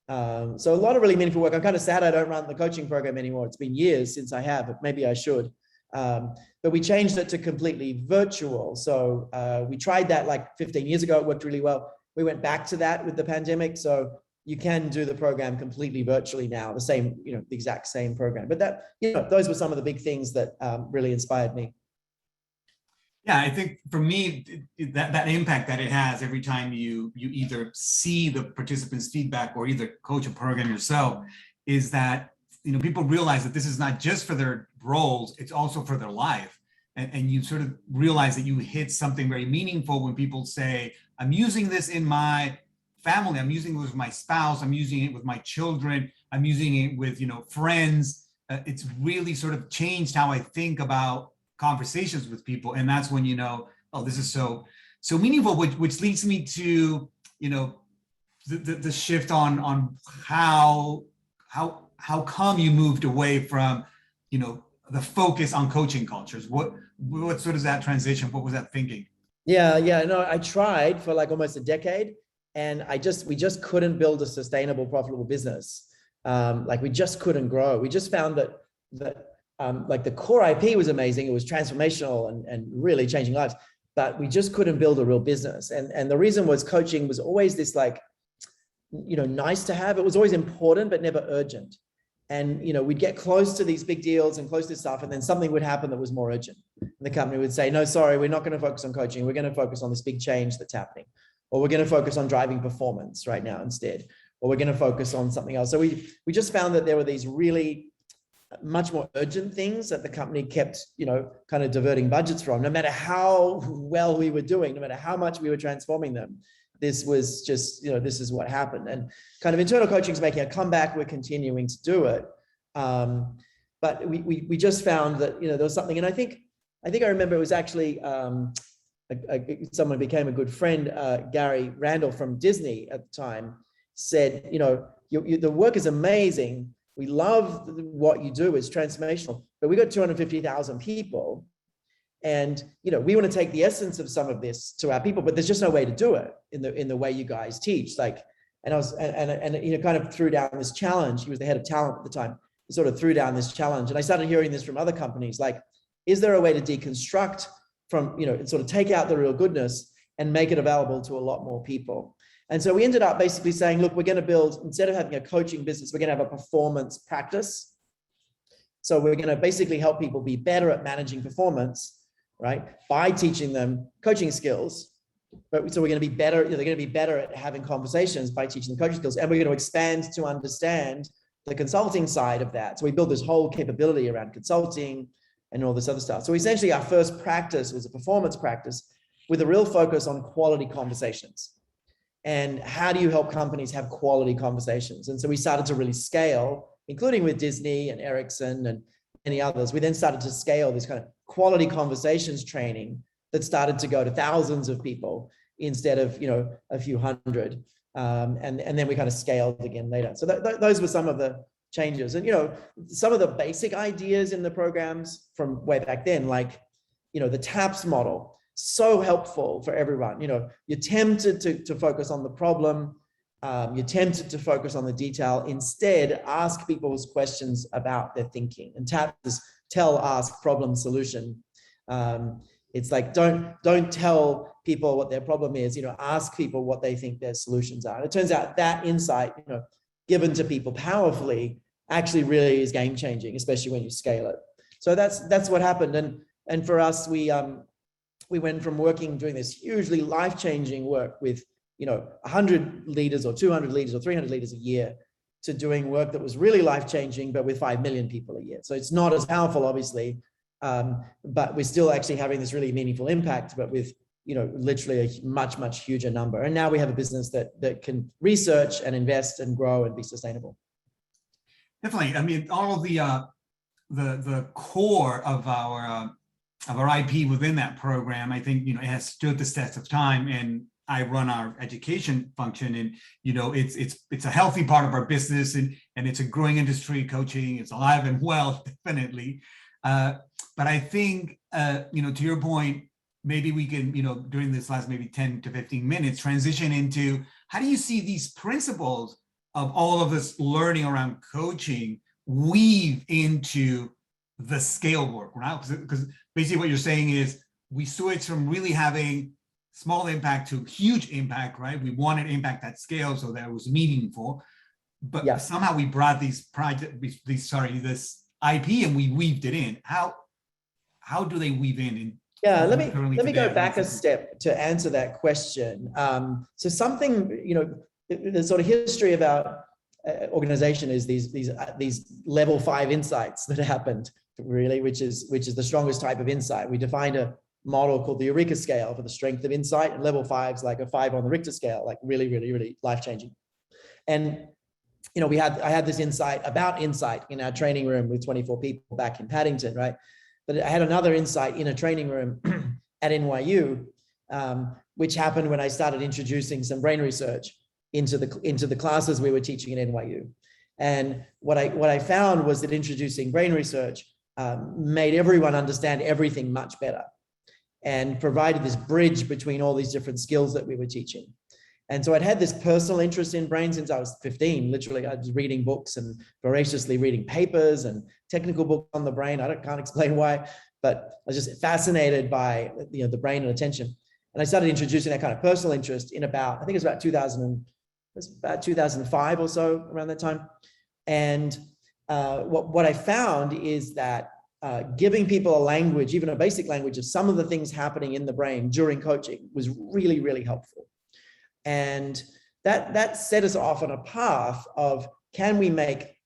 So a lot of really meaningful work. I'm kind of sad I don't run the coaching program anymore. It's been years since I have, but maybe I should. But we changed it to completely virtual. So we tried that like 15 years ago. It worked really well. We went back to that with the pandemic. So you can do the program completely virtually now, the exact same program. But that, those were some of the big things that really inspired me. Yeah, I think for me, that impact that it has every time you either see the participants' feedback or either coach a program yourself, is that people realize that this is not just for their roles, it's also for their life. And you sort of realize that you hit something very meaningful when people say, I'm using this in my family, I'm using it with my spouse, I'm using it with my children, I'm using it with friends. It's really sort of changed how I think about conversations with people, and that's when oh, this is so meaningful, which leads me to the shift on how come you moved away from the focus on coaching cultures. What sort of that transition? What was that thinking? Yeah, no, I tried for like almost a decade, and we just couldn't build a sustainable, profitable business. Like we just couldn't grow. We just found that like the core IP was amazing. It was transformational and really changing lives, but we just couldn't build a real business. And the reason was coaching was always this like, nice to have. It was always important, but never urgent. And, we'd get close to these big deals and close to stuff, and then something would happen that was more urgent. And the company would say, no, sorry, we're not going to focus on coaching. We're going to focus on this big change that's happening. Or we're going to focus on driving performance right now instead. Or we're going to focus on something else. So we just found that there were these really much more urgent things that the company kept, kind of diverting budgets from, no matter how well we were doing, no matter how much we were transforming them. This was just, this is what happened. And kind of internal coaching is making a comeback. We're continuing to do it. But we just found that, there was something, and I think I remember it was actually someone became a good friend, Gary Randall from Disney at the time, said, the work is amazing. We love what you do. It's transformational, but we got 250,000 people. And, we want to take the essence of some of this to our people, but there's just no way to do it in the way you guys teach. Like, and I was, and kind of threw down this challenge. He was the head of talent at the time. He sort of threw down this challenge. And I started hearing this from other companies, like, is there a way to deconstruct from, sort of take out the real goodness and make it available to a lot more people? And so we ended up basically saying, look, we're going to build, instead of having a coaching business, we're going to have a performance practice. So we're going to basically help people be better at managing performance, right? By teaching them coaching skills. But so we're going to be better, they're going to be better at having conversations by teaching them coaching skills. And we're going to expand to understand the consulting side of that. So we built this whole capability around consulting and all this other stuff. So essentially our first practice was a performance practice with a real focus on quality conversations. And how do you help companies have quality conversations? And so we started to really scale, including with Disney and Ericsson and many others. We then started to scale this kind of quality conversations training that started to go to thousands of people instead of, a few hundred. And then we kind of scaled again later. So those were some of the changes. And, some of the basic ideas in the programs from way back then, like, the TAPS model, so helpful for everyone. You're tempted to focus on the problem. You're tempted to focus on the detail. Instead, ask people's questions about their thinking. And TAPS is tell, ask, problem, solution. It's like, don't tell people what their problem is, ask people what they think their solutions are. And it turns out that insight, given to people powerfully actually really is game changing, especially when you scale it. So that's what happened. And for us, we went from doing this hugely life-changing work with, 100 leaders or 200 leaders or 300 leaders a year to doing work that was really life-changing, but with 5 million people a year. So it's not as powerful, obviously, but we're still actually having this really meaningful impact, but with, literally a much, much huger number. And now we have a business that can research and invest and grow and be sustainable. Definitely. I mean, all of the core of our IP within that program, I think, it has stood the test of time. And I run our education function, and it's a healthy part of our business, and it's a growing industry. Coaching, it's alive and well, definitely. But I think to your point, maybe we can during this last maybe 10 to 15 minutes transition into how do you see these principles of all of this learning around coaching weave into the scale work, right? Because basically what you're saying is we switch from really having small impact to huge impact, right? We wanted impact at scale so that it was meaningful, but somehow we brought this IP and we weaved it in. How do they weave in Yeah, let currently me today go at back a E13? step to answer that question. So something, you know, the sort of history about organization is these level 5 insights that happened, really, which is the strongest type of insight. We defined a model called the Eureka scale for the strength of insight, and level 5 is like a 5 on the Richter scale, like really, really, really life-changing. And you know, I had this insight about insight in our training room with 24 people back in Paddington, right? But I had another insight in a training room at NYU, which happened when I started introducing some brain research into the classes we were teaching at NYU. And what I found was that introducing brain research made everyone understand everything much better, and provided this bridge between all these different skills that we were teaching. And so I'd had this personal interest in brain since I was 15. Literally, I was reading books and voraciously reading papers and technical books on the brain. can't explain why, but I was just fascinated by, you know, the brain and attention. And I started introducing that kind of personal interest in about, I think it was about 2005 or so, around that time. And what I found is that giving people a language, even a basic language of some of the things happening in the brain during coaching, was really, really helpful. And that set us off on a path of, can we make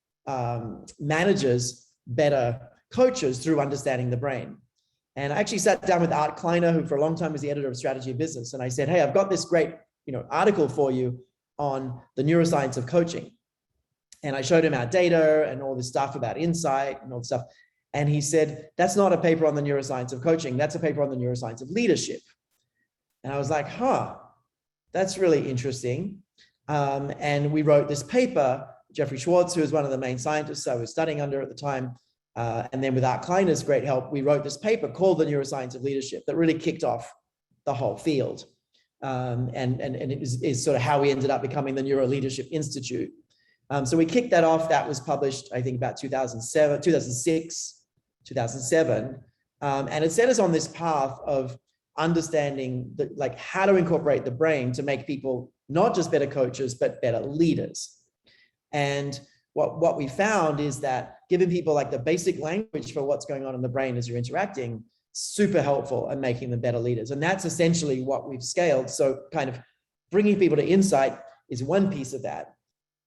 managers better coaches through understanding the brain? And I actually sat down with Art Kleiner, who for a long time was the editor of Strategy of Business. And I said, hey, I've got this great, you know, article for you on the neuroscience of coaching. And I showed him our data and all this stuff about insight and all this stuff. And he said, that's not a paper on the neuroscience of coaching. That's a paper on the neuroscience of leadership. And I was like, that's really interesting. And we wrote this paper. Jeffrey Schwartz, who was one of the main scientists I was studying under at the time, and then with Art Kleiner's great help, we wrote this paper called The Neuroscience of Leadership that really kicked off the whole field. And it is sort of how we ended up becoming the Neuro Leadership Institute. So we kicked that off. That was published, I think, about 2006, 2007. And it set us on this path of understanding like how to incorporate the brain to make people not just better coaches, but better leaders. And what we found is that giving people like the basic language for what's going on in the brain as you're interacting, super helpful in making them better leaders. And that's essentially what we've scaled. So kind of bringing people to insight is one piece of that,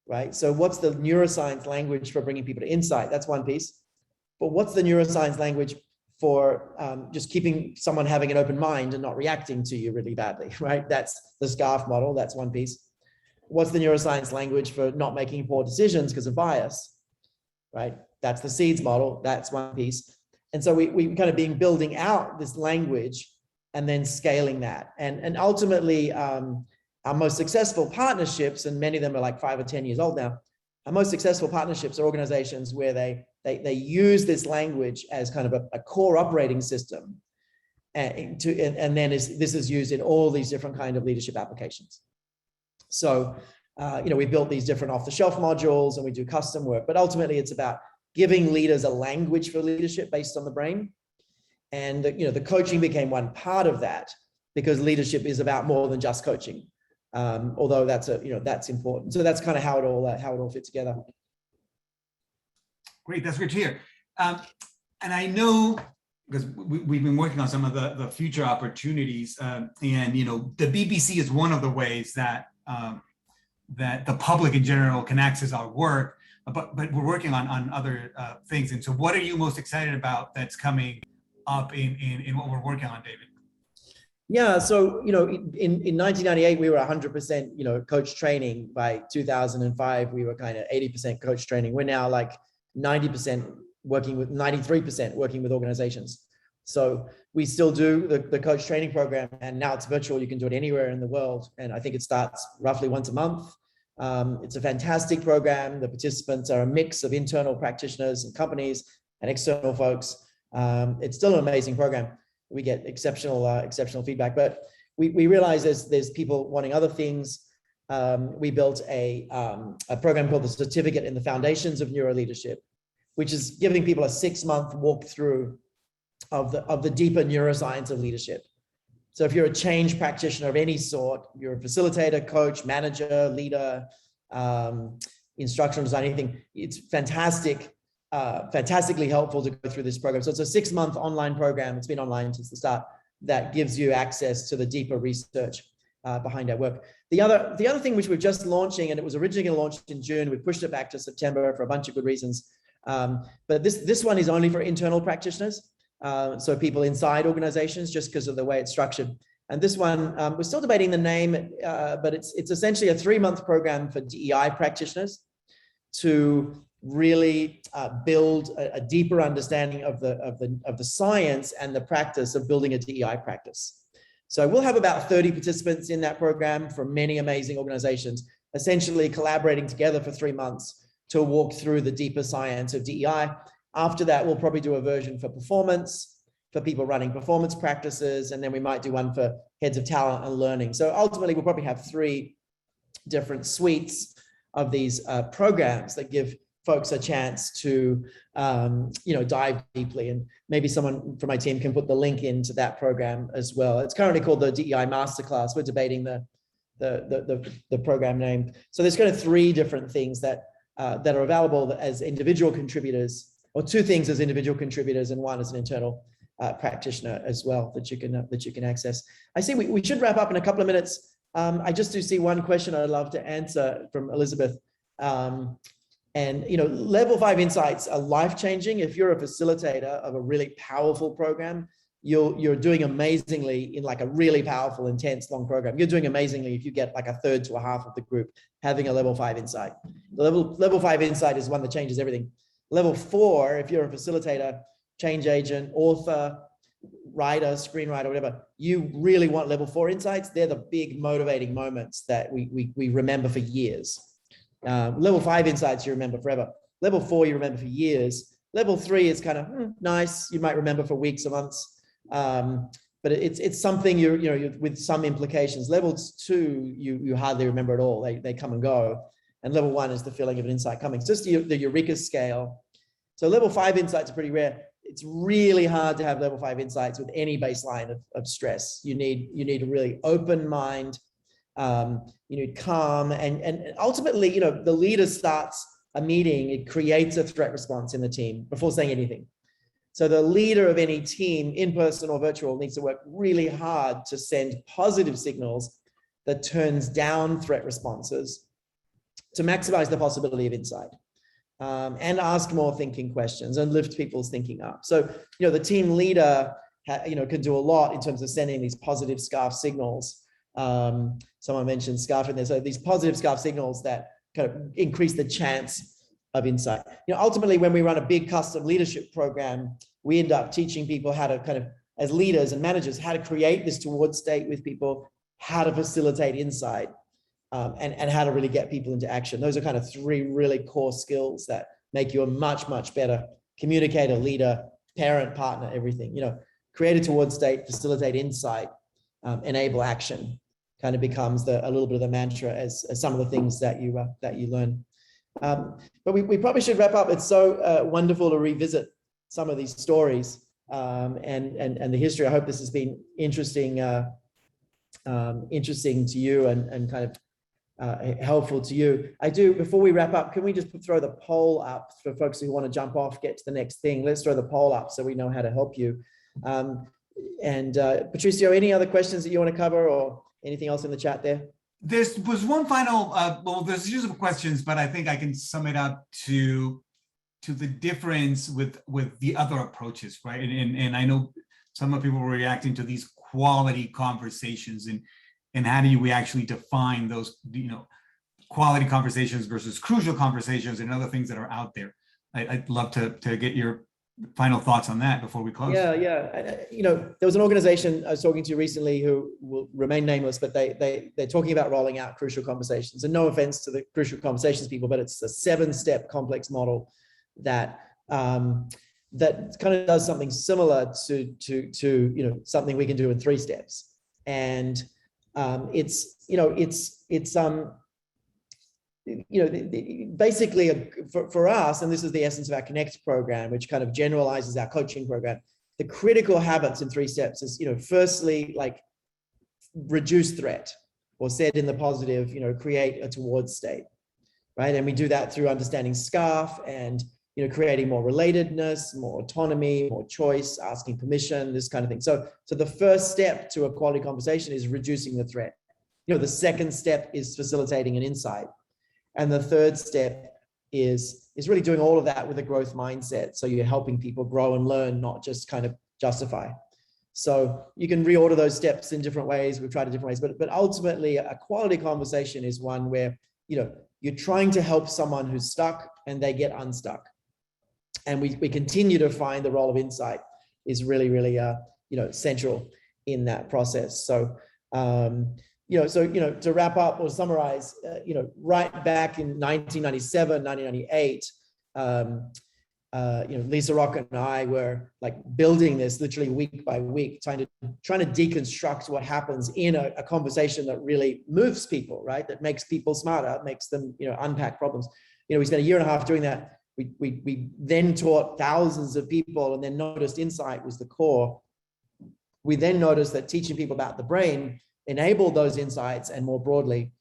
right? So what's the neuroscience language for bringing people to insight? That's one piece. But what's the neuroscience language for just keeping someone having an open mind and not reacting to you really badly, right? That's the SCARF model. That's one piece. What's the neuroscience language for not making poor decisions because of bias, right? That's the SEEDS model. That's one piece. And so we kind of been building out this language and then scaling that. And ultimately, our most successful partnerships, and many of them are like 5 or 10 years old now, our most successful partnerships are organizations where they use this language as kind of a core operating system, and then this is used in all these different kind of leadership applications. So, you know, we built these different off-the-shelf modules and we do custom work, but ultimately it's about giving leaders a language for leadership based on the brain. And, you know, the coaching became one part of that because leadership is about more than just coaching. Although that's that's important. So that's kind of how it all fit together. Great, that's great to hear. And I know, because we've been working on some of the future opportunities, and you know, the BBC is one of the ways that that the public in general can access our work, but we're working on other things. And so what are you most excited about that's coming up in what we're working on, David? Yeah, so, you know, in 1998, we were 100%, you know, coach training. By 2005, we were kind of 80% coach training. We're now like 90% working with 93% working with organizations. So we still do the coach training program, and now it's virtual. You can do it anywhere in the world. And I think it starts roughly once a month. It's a fantastic program. The participants are a mix of internal practitioners and companies and external folks. It's still an amazing program. We get exceptional feedback, but we realize there's people wanting other things. We built a program called the Certificate in the Foundations of Neuro Leadership, which is giving people a 6-month walkthrough of the deeper neuroscience of leadership. So if you're a change practitioner of any sort, you're a facilitator, coach, manager, leader, instructional design, anything, it's fantastic. Fantastically helpful to go through this program. So it's a 6-month online program. It's been online since the start. that gives you access to the deeper research behind our work. The other thing which we're just launching, and it was originally launched in June, we pushed it back to September for a bunch of good reasons. But this one is only for internal practitioners, so people inside organizations, just because of the way it's structured. And this one, we're still debating the name, but it's essentially a 3-month program for DEI practitioners to really build a deeper understanding of the science and the practice of building a DEI practice. So we'll have about 30 participants in that program from many amazing organizations, essentially collaborating together for 3 months to walk through the deeper science of DEI. After that, we'll probably do a version for performance, for people running performance practices, and then we might do one for heads of talent and learning. So ultimately, we'll probably have 3 different suites of these programs that give folks a chance to dive deeply, and maybe someone from my team can put the link into that program as well. It's currently called the DEI Masterclass. We're debating the program name. So there's kind of 3 different things that are available as individual contributors, or 2 things as individual contributors and 1 as an internal practitioner as well that you can access. I see we should wrap up in a couple of minutes. I just do see one question I'd love to answer from Elizabeth. And level 5 insights are life-changing. If you're a facilitator of a really powerful program, you're doing amazingly in like a really powerful, intense, long program. You're doing amazingly if you get like a third to a half of the group having a level 5 insight. The level 5 insight is one that changes everything. Level 4, if you're a facilitator, change agent, author, writer, screenwriter, whatever, you really want level 4 insights. They're the big motivating moments that we remember for years. Level 5 insights you remember forever. Level 4 you remember for years. Level 3 is kind of nice. You might remember for weeks or months, but it's something you're with some implications. Levels 2 you hardly remember at all. They come and go. And level 1 is the feeling of an insight coming. It's just the Eureka scale. So level 5 insights are pretty rare. It's really hard to have level 5 insights with any baseline of stress. You need a really open mind. You need calm, and ultimately, the leader starts a meeting, it creates a threat response in the team before saying anything. So the leader of any team, in person or virtual, needs to work really hard to send positive signals that turns down threat responses to maximize the possibility of insight, and ask more thinking questions and lift people's thinking up. So, the team leader, can do a lot in terms of sending these positive scarf signals. Someone mentioned scarf in there. So these positive scarf signals that kind of increase the chance of insight. Ultimately, when we run a big custom leadership program, we end up teaching people how to kind of, as leaders and managers, how to create this toward state with people, how to facilitate insight, and how to really get people into action. Those are kind of 3 really core skills that make you a much, much better communicator, leader, parent, partner, everything. Create a toward state, facilitate insight, enable action. Kind of becomes a little bit of the mantra as some of the things that you learn. But we probably should wrap up. It's so wonderful to revisit some of these stories and the history. I hope this has been interesting to you and kind of helpful to you. Before we wrap up, can we just throw the poll up for folks who want to jump off, get to the next thing? Let's throw the poll up so we know how to help you. And Patricio, any other questions that you want to cover, or anything else in the chat there? There was one final, there's usable questions, but I think I can sum it up to the difference with the other approaches, right? And I know some of people were reacting to these quality conversations, and how do we actually define those, quality conversations versus crucial conversations and other things that are out there. I'd love to get your final thoughts on that before we close. Yeah. There was an organization I was talking to recently who will remain nameless, but they're talking about rolling out crucial conversations. And no offense to the crucial conversations people, but it's a 7-step complex model that kind of does something similar to something we can do in 3 steps. And basically for us, and this is the essence of our Connect program, which kind of generalizes our coaching program, the critical habits in 3 steps is, firstly, like reduce threat, or said in the positive, create a towards state, right? And we do that through understanding SCARF and, creating more relatedness, more autonomy, more choice, asking permission, this kind of thing. So the first step to a quality conversation is reducing the threat. The second step is facilitating an insight. And the third step is really doing all of that with a growth mindset. So you're helping people grow and learn, not just kind of justify. So you can reorder those steps in different ways. We've tried it different ways, but ultimately a quality conversation is one where, you're trying to help someone who's stuck and they get unstuck. And we continue to find the role of insight is really, really, central in that process. So, to wrap up or summarize, right back in 1997, 1998, Lisa Rock and I were like building this literally week by week, trying to deconstruct what happens in a conversation that really moves people, right? That makes people smarter, makes them, unpack problems. We spent a year and a half doing that. We then taught thousands of people and then noticed insight was the core. We then noticed that teaching people about the brain enabled those insights and more broadly.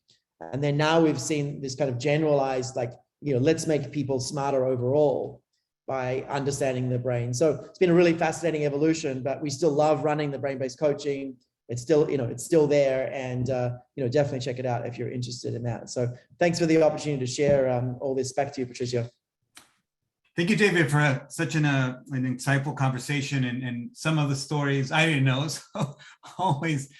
And then now we've seen this kind of generalized, let's make people smarter overall by understanding the brain. So it's been a really fascinating evolution, but we still love running the brain-based coaching. It's still, it's still there, and definitely check it out if you're interested in that. So thanks for the opportunity to share all this. Back to you, Patricio. Thank you, David, for such an insightful conversation and some of the stories I didn't know. So always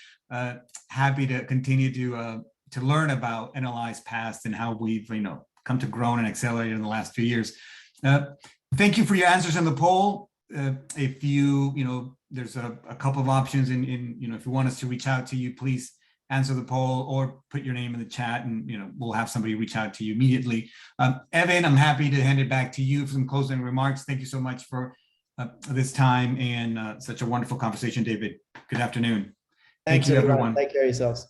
happy to continue to learn about NLI's past and how we've come to grow and accelerate in the last few years. Thank you for your answers on the poll. If there's a couple of options in if you want us to reach out to you, please answer the poll or put your name in the chat, and we'll have somebody reach out to you immediately. Evan, I'm happy to hand it back to you for some closing remarks. Thank you so much for this time and such a wonderful conversation, David. Good afternoon. Thank you, everyone. Take care of yourselves.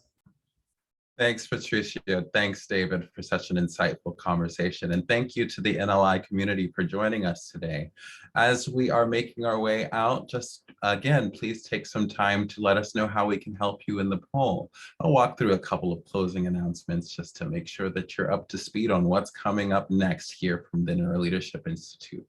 Thanks, Patricio. Thanks, David, for such an insightful conversation. And thank you to the NLI community for joining us today. As we are making our way out, just again, please take some time to let us know how we can help you in the poll. I'll walk through a couple of closing announcements just to make sure that you're up to speed on what's coming up next here from the Neuroleadership Institute.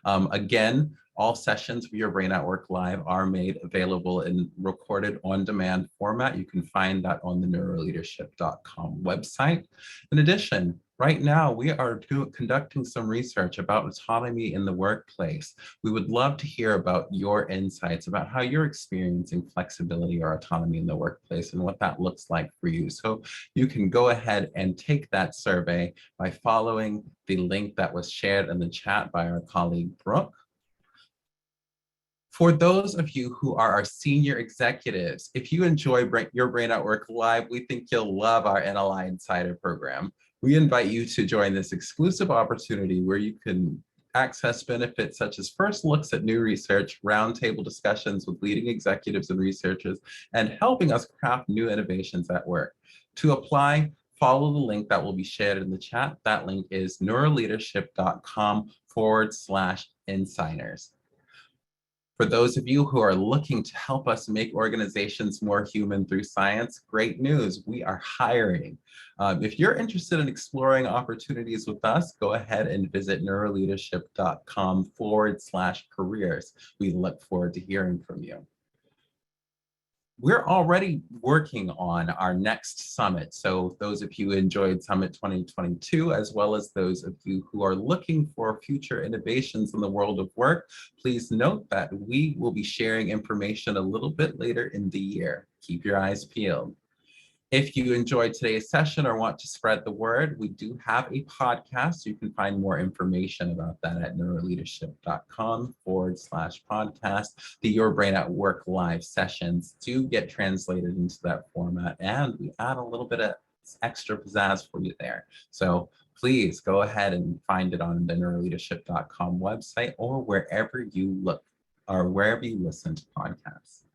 Again, all sessions of Your Brain at Work Live are made available in recorded on-demand format. You can find that on the neuroscience.com website. In addition, right now we are conducting some research about autonomy in the workplace. We would love to hear about your insights about how you're experiencing flexibility or autonomy in the workplace and what that looks like for you. So you can go ahead and take that survey by following the link that was shared in the chat by our colleague Brooke. For those of you who are our senior executives, if you enjoy Your Brain at Work Live, we think you'll love our NLI Insider program. We invite you to join this exclusive opportunity where you can access benefits such as first looks at new research, roundtable discussions with leading executives and researchers, and helping us craft new innovations at work. To apply, follow the link that will be shared in the chat. That link is neuroleadership.com/insiders. For those of you who are looking to help us make organizations more human through science, great news, we are hiring. If you're interested in exploring opportunities with us, go ahead and visit neuroleadership.com/careers. We look forward to hearing from you. We're already working on our next summit. So those of you who enjoyed Summit 2022, as well as those of you who are looking for future innovations in the world of work, please note that we will be sharing information a little bit later in the year. Keep your eyes peeled. If you enjoyed today's session or want to spread the word, we do have a podcast. You can find more information about that at neuroleadership.com/podcast. The Your Brain at Work Live sessions do get translated into that format, and we add a little bit of extra pizzazz for you there. So please go ahead and find it on the neuroleadership.com website or wherever you look or wherever you listen to podcasts.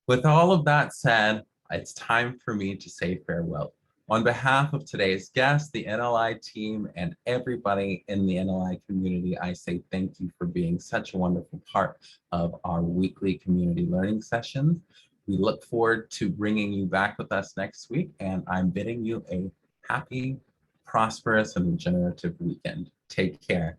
With all of that said, it's time for me to say farewell. On behalf of today's guests, the NLI team, and everybody in the NLI community, I say thank you for being such a wonderful part of our weekly community learning sessions. We look forward to bringing you back with us next week, and I'm bidding you a happy, prosperous, and regenerative weekend. Take care.